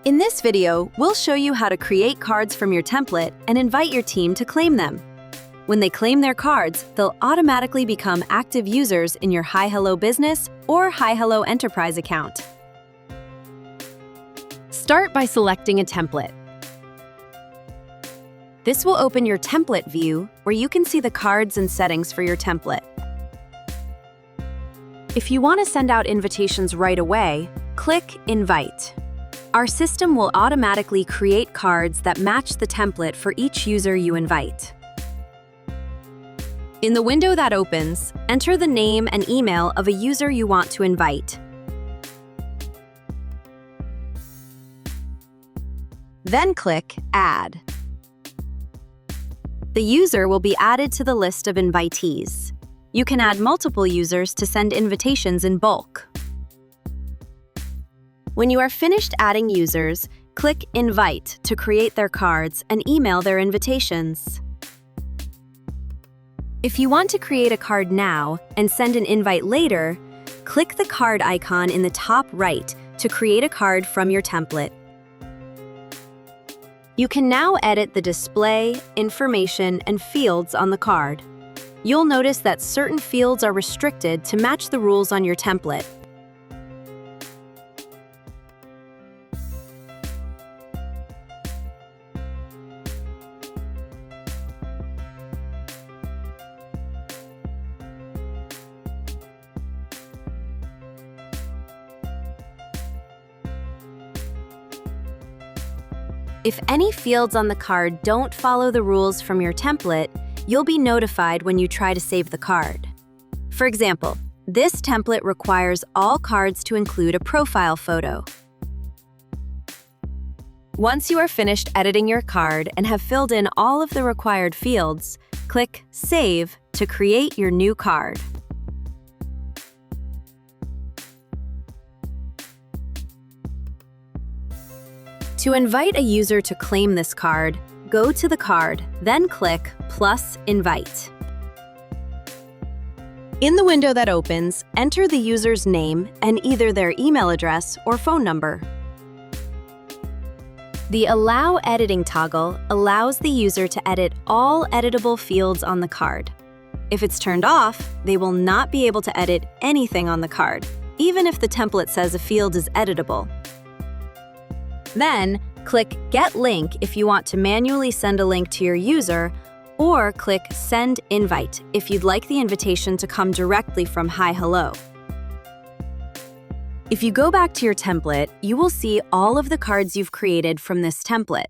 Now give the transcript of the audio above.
In this video, we'll show you how to create cards from your template and invite your team to claim them. When they claim their cards, they'll automatically become active users in your HiHello Business or HiHello Enterprise account. Start by selecting a template. This will open your template view, where you can see the cards and settings for your template. If you want to send out invitations right away, click Invite. Our system will automatically create cards that match the template for each user you invite. In the window that opens, enter the name and email of a user you want to invite. Then click Add. The user will be added to the list of invitees. You can add multiple users to send invitations in bulk. When you are finished adding users, click Invite to create their cards and email their invitations. If you want to create a card now and send an invite later, click the card icon in the top right to create a card from your template. You can now edit the display, information, and fields on the card. You'll notice that certain fields are restricted to match the rules on your template. If any fields on the card don't follow the rules from your template, you'll be notified when you try to save the card. For example, this template requires all cards to include a profile photo. Once you are finished editing your card and have filled in all of the required fields, click Save to create your new card. To invite a user to claim this card, go to the card, then click Plus Invite. In the window that opens, enter the user's name and either their email address or phone number. The Allow Editing toggle allows the user to edit all editable fields on the card. If it's turned off, they will not be able to edit anything on the card, even if the template says a field is editable. Then, click Get Link if you want to manually send a link to your user, or click Send Invite if you'd like the invitation to come directly from HiHello. If you go back to your template, you will see all of the cards you've created from this template.